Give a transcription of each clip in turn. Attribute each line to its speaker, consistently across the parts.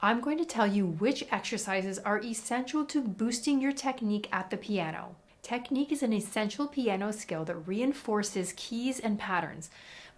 Speaker 1: I'm going to tell you which exercises are essential to boosting your technique at the piano. Technique is an essential piano skill that reinforces keys and patterns,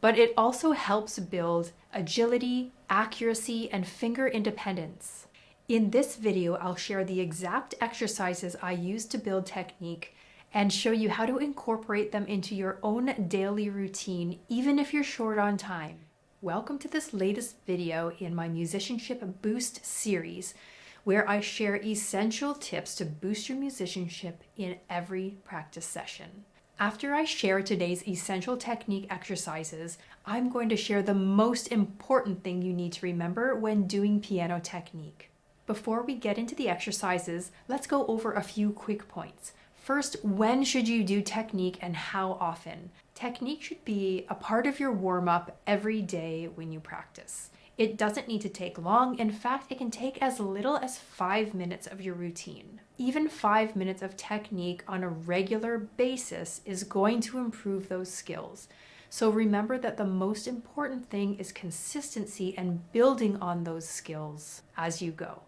Speaker 1: but it also helps build agility, accuracy, and finger independence. In this video, I'll share the exact exercises I use to build technique and show you how to incorporate them into your own daily routine, even if you're short on time. Welcome to this latest video in my Musicianship Boost Series, where I share essential tips to boost your musicianship in every practice session. After I share today's essential technique exercises, I'm going to share the most important thing you need to remember when doing piano technique. Before we get into the exercises, let's go over a few quick points. First, when should you do technique and how often? Technique should be a part of your warm-up every day when you practice. It doesn't need to take long. In fact, it can take as little as 5 minutes of your routine. Even 5 minutes of technique on a regular basis is going to improve those skills. So remember that the most important thing is consistency and building on those skills as you go.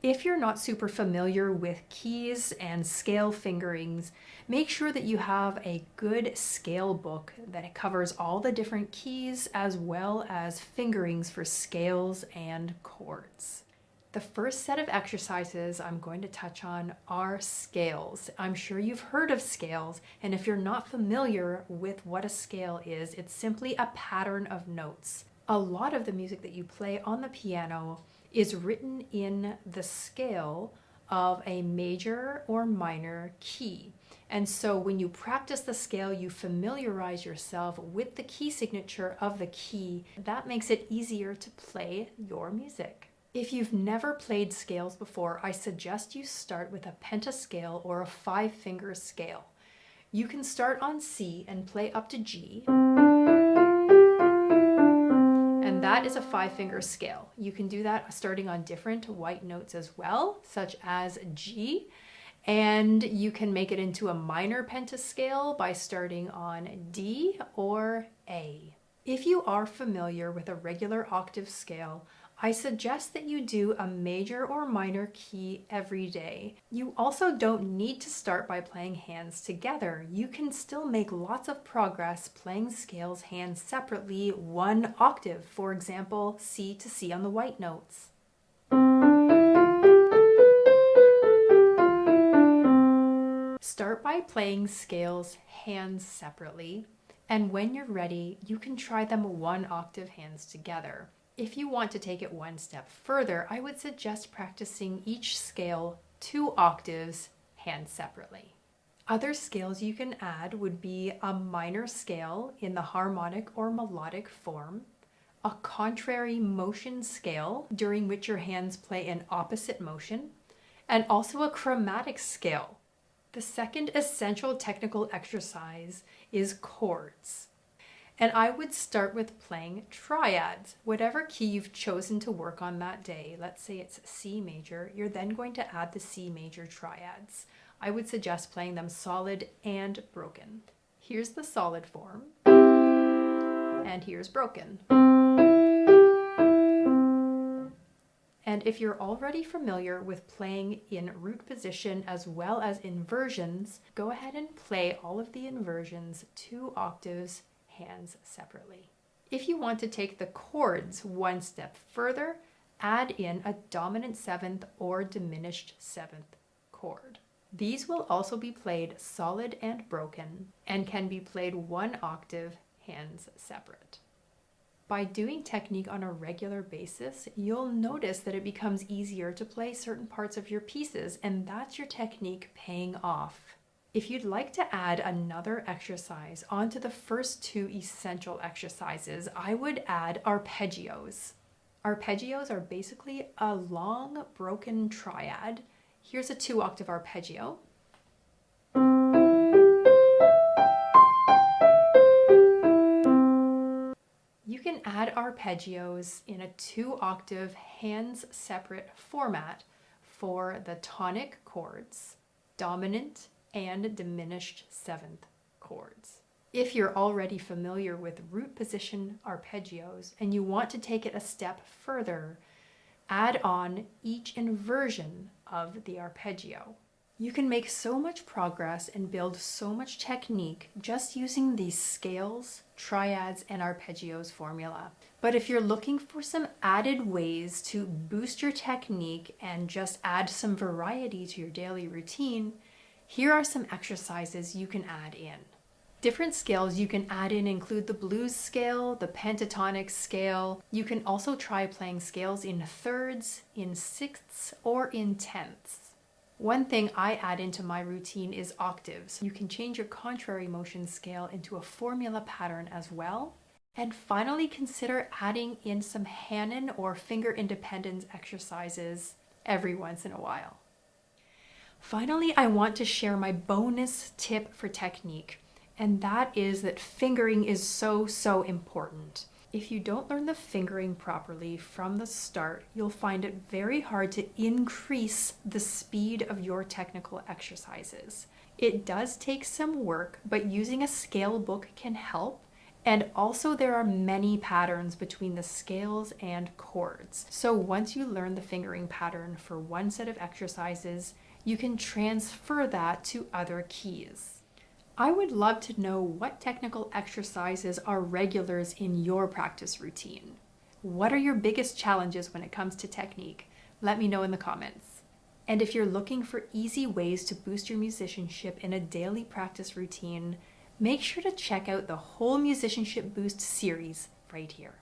Speaker 1: If you're not super familiar with keys and scale fingerings, make sure that you have a good scale book that covers all the different keys as well as fingerings for scales and chords. The first set of exercises I'm going to touch on are scales. I'm sure you've heard of scales, and if you're not familiar with what a scale is, it's simply a pattern of notes. A lot of the music that you play on the piano is written in the scale of a major or minor key. And so when you practice the scale, you familiarize yourself with the key signature of the key. That makes it easier to play your music. If you've never played scales before, I suggest you start with a pentascale or a 5-finger scale. You can start on C and play up to G. And that is a 5-finger scale. You can do that starting on different white notes as well, such as G. And you can make it into a minor pentascale by starting on D or A. If you are familiar with a regular octave scale, I suggest that you do a major or minor key every day. You also don't need to start by playing hands together. You can still make lots of progress playing scales hands separately 1 octave, for example, C to C on the white notes. Start by playing scales hands separately, and when you're ready, you can try them 1 octave hands together. If you want to take it one step further, I would suggest practicing each scale 2 octaves hands separately. Other scales you can add would be a minor scale in the harmonic or melodic form, a contrary motion scale during which your hands play an opposite motion, and also a chromatic scale. The second essential technical exercise is chords. And I would start with playing triads. Whatever key you've chosen to work on that day, let's say it's C major, you're then going to add the C major triads. I would suggest playing them solid and broken. Here's the solid form, and here's broken. And if you're already familiar with playing in root position as well as inversions, go ahead and play all of the inversions 2 octaves hands separately. If you want to take the chords one step further, add in a dominant 7th or diminished 7th chord. These will also be played solid and broken and can be played 1 octave hands separate. By doing technique on a regular basis, you'll notice that it becomes easier to play certain parts of your pieces, and that's your technique paying off. If you'd like to add another exercise onto the first 2 essential exercises, I would add arpeggios. Arpeggios are basically a long broken triad. Here's a 2 octave arpeggio. You can add arpeggios in a 2 octave hands separate format for the tonic chords, dominant and diminished 7th chords. If you're already familiar with root position arpeggios and you want to take it a step further, add on each inversion of the arpeggio. You can make so much progress and build so much technique just using these scales, triads, and arpeggios formula. But if you're looking for some added ways to boost your technique and just add some variety to your daily routine, here are some exercises you can add in. Different scales you can add in include the blues scale, the pentatonic scale. You can also try playing scales in thirds, in sixths, or in tenths. One thing I add into my routine is octaves. You can change your contrary motion scale into a formula pattern as well. And finally, consider adding in some Hanon or finger independence exercises every once in a while. Finally, I want to share my bonus tip for technique, and that is that fingering is so important. If you don't learn the fingering properly from the start, you'll find it very hard to increase the speed of your technical exercises. It does take some work, but using a scale book can help. And also there are many patterns between the scales and chords. So once you learn the fingering pattern for one set of exercises, you can transfer that to other keys. I would love to know what technical exercises are regulars in your practice routine. What are your biggest challenges when it comes to technique? Let me know in the comments. And if you're looking for easy ways to boost your musicianship in a daily practice routine, make sure to check out the whole Musicianship Boost series right here.